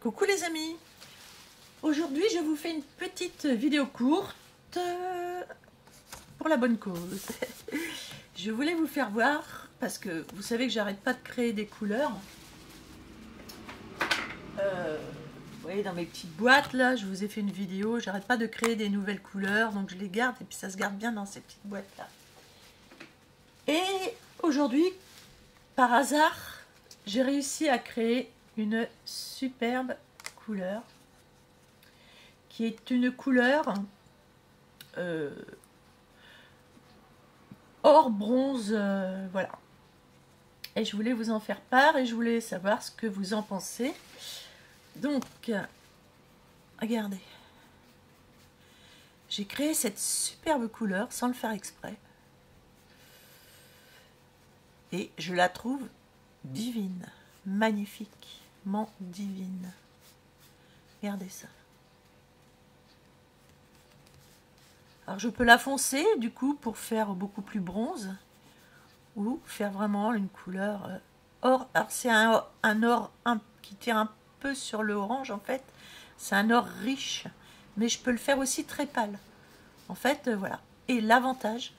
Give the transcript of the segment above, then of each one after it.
Coucou les amis, aujourd'hui je vous fais une petite vidéo courte pour la bonne cause. Je voulais vous faire voir, parce que vous savez que j'arrête pas de créer des couleurs. Vous voyez dans mes petites boîtes là, je vous ai fait une vidéo, j'arrête pas de créer des nouvelles couleurs, donc je les garde et puis ça se garde bien dans ces petites boîtes là. Et aujourd'hui, par hasard, j'ai réussi à créer une superbe couleur qui est une couleur or bronze, voilà. Et je voulais vous en faire part et je voulais savoir ce que vous en pensez. Donc, regardez, j'ai créé cette superbe couleur sans le faire exprès et je la trouve divine, magnifiquement divine. Regardez ça. Alors je peux la foncer du coup pour faire beaucoup plus bronze ou faire vraiment une couleur or. Alors c'est un or qui tire un peu sur le orange en fait. C'est un or riche, mais je peux le faire aussi très pâle. En fait, voilà. Et l'avantage,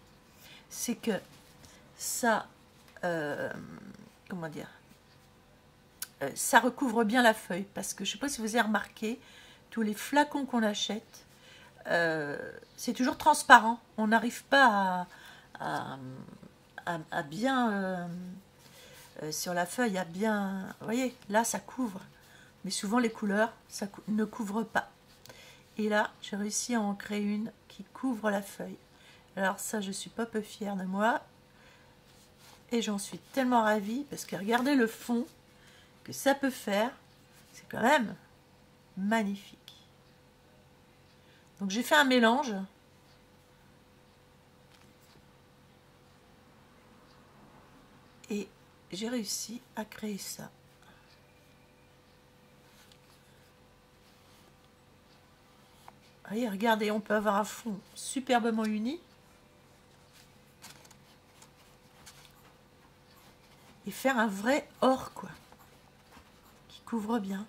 c'est que ça, comment dire, ça recouvre bien la feuille. Parce que je ne sais pas si vous avez remarqué, tous les flacons qu'on achète, c'est toujours transparent. On n'arrive pas à bien, sur la feuille, à bien... Vous voyez, là, ça couvre. Mais souvent, les couleurs, ça ne couvre pas. Et là, j'ai réussi à en créer une qui couvre la feuille. Alors ça, je suis pas peu fière de moi. Et j'en suis tellement ravie, parce que regardez le fond que ça peut faire. C'est quand même magnifique. Donc j'ai fait un mélange. Et j'ai réussi à créer ça. Voyez, regardez, on peut avoir un fond superbement uni. Et faire un vrai or, quoi. Qui couvre bien.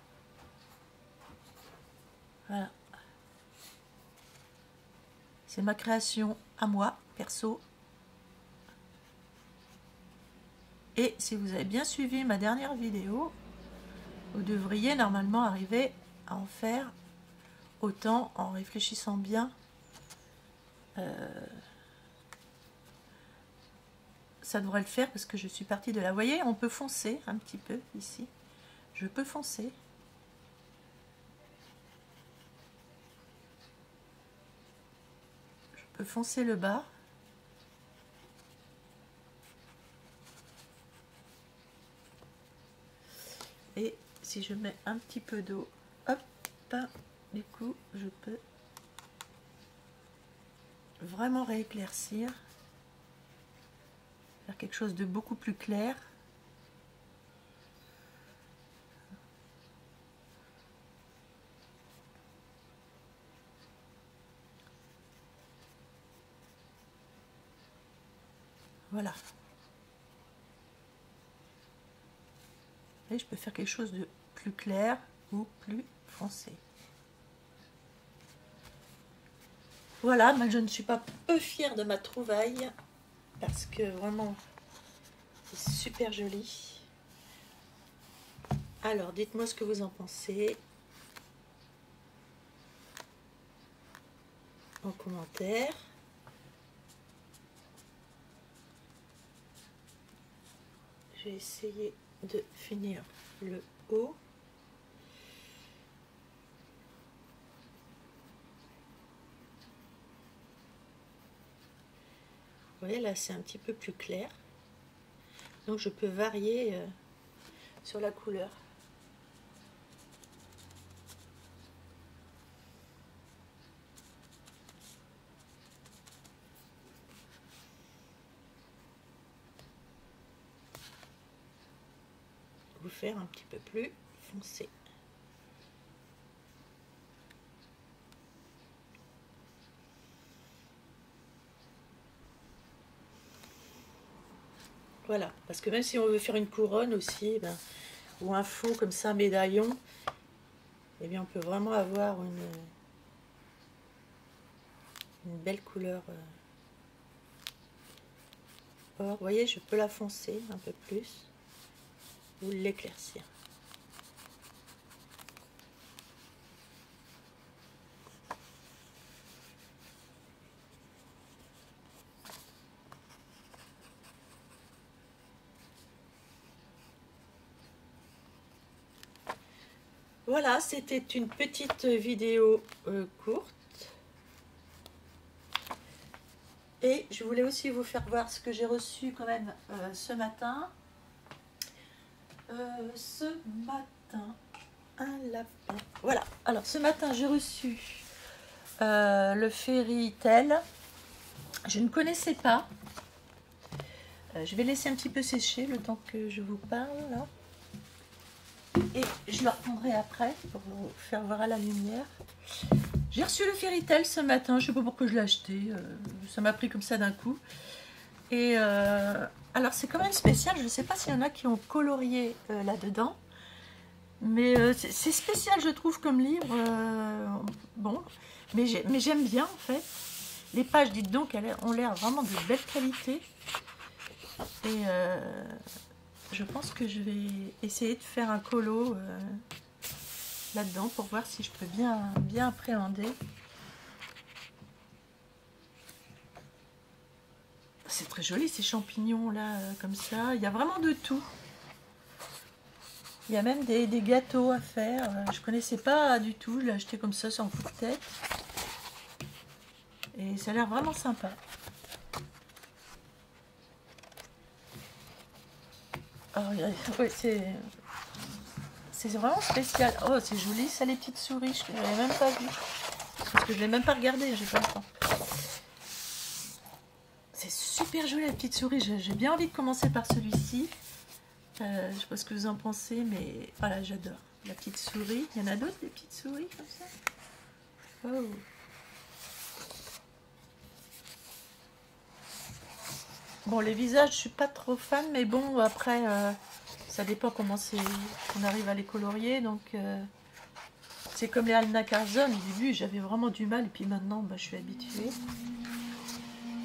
Voilà. C'est ma création à moi, perso. Et si vous avez bien suivi ma dernière vidéo, vous devriez normalement arriver à en faire autant en réfléchissant bien. Ça devrait le faire parce que je suis partie de là. Vous voyez, on peut foncer un petit peu ici. Je peux foncer. Je peux foncer le bas. Et si je mets un petit peu d'eau, hop, du coup, je peux vraiment rééclaircir, faire quelque chose de beaucoup plus clair. Voilà. Et je peux faire quelque chose de plus clair ou plus foncé. Voilà, moi je ne suis pas peu fière de ma trouvaille parce que vraiment c'est super joli. Alors dites-moi ce que vous en pensez en commentaire. Je vais essayer de finir le haut. Vous voyez là c'est un petit peu plus clair. Donc je peux varier sur la couleur. Vous faire un petit peu plus foncé. Voilà, parce que même si on veut faire une couronne aussi, ben, ou un faux comme ça, médaillon, et bien on peut vraiment avoir une belle couleur or. Vous voyez, je peux la foncer un peu plus ou l'éclaircir. Voilà, c'était une petite vidéo courte. Et je voulais aussi vous faire voir ce que j'ai reçu quand même ce matin. Un lapin. Voilà, alors ce matin j'ai reçu le Fairy Tail. Je ne connaissais pas. Je vais laisser un petit peu sécher le temps que je vous parle là. Et je le reprendrai après pour vous faire voir à la lumière. J'ai reçu le Fairy Tail ce matin, je ne sais pas pourquoi je l'ai acheté, ça m'a pris comme ça d'un coup. Et alors c'est quand même spécial, je ne sais pas s'il y en a qui ont colorié là-dedans. Mais c'est spécial je trouve comme livre, bon, mais j'aime bien en fait. Les pages, dites donc, elles ont l'air vraiment de belle qualité. Et je pense que je vais essayer de faire un colo là-dedans pour voir si je peux bien appréhender. C'est très joli ces champignons là, comme ça. Il y a vraiment de tout. Il y a même des gâteaux à faire. Je connaissais pas du tout. Je l'ai acheté comme ça sans coup de tête. Et ça a l'air vraiment sympa. Oh, ouais, c'est vraiment spécial. Oh, c'est joli ça, les petites souris. Je ne l'avais même pas vu. Parce que je ne l'ai même pas regardé. J'ai pas le temps. C'est super joli les petites souris. J'ai bien envie de commencer par celui-ci. Je ne sais pas ce que vous en pensez, mais voilà, j'adore. La petite souris. Il y en a d'autres, des petites souris comme ça? Oh. Bon, les visages, je suis pas trop fan, mais bon, après, ça dépend comment on arrive à les colorier. Donc, c'est comme les Anna Carlson. Au début, j'avais vraiment du mal, et puis maintenant, bah, je suis habituée.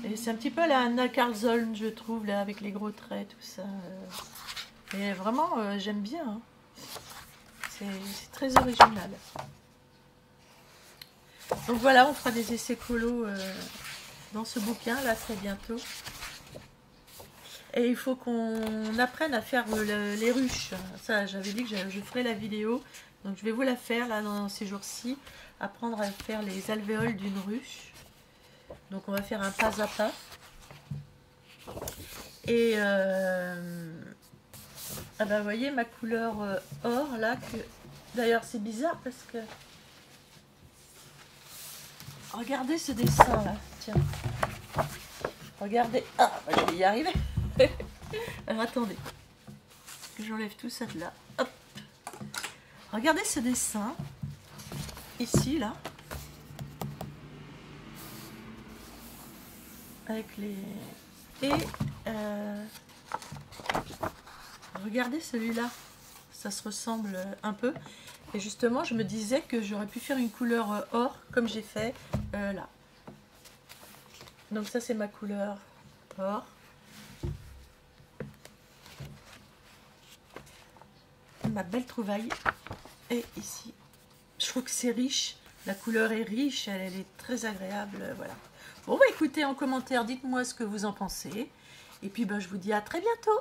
Et c'est un petit peu la Anna Carlson, je trouve, là, avec les gros traits, tout ça. Et vraiment, j'aime bien. Hein. C'est très original. Donc voilà, on fera des essais colo dans ce bouquin, là, très bientôt. Et il faut qu'on apprenne à faire les ruches. Ça, j'avais dit que je ferais la vidéo. Donc je vais vous la faire, là, dans ces jours-ci. Apprendre à faire les alvéoles d'une ruche. Donc on va faire un pas à pas. Et ah ben, vous voyez ma couleur or là, que d'ailleurs c'est bizarre parce que regardez ce dessin là, tiens, regardez, ah bah, je vais y arriver. Alors attendez que j'enlève tout ça de là. Hop. Regardez ce dessin ici là avec les et regardez celui-là, ça se ressemble un peu. Et justement, je me disais que j'aurais pu faire une couleur or, comme j'ai fait là. Donc ça, c'est ma couleur or. Ma belle trouvaille. Et ici, je trouve que c'est riche. La couleur est riche, elle est très agréable, voilà. Bon, bah écoutez, en commentaire, dites-moi ce que vous en pensez. Et puis, bah, je vous dis à très bientôt.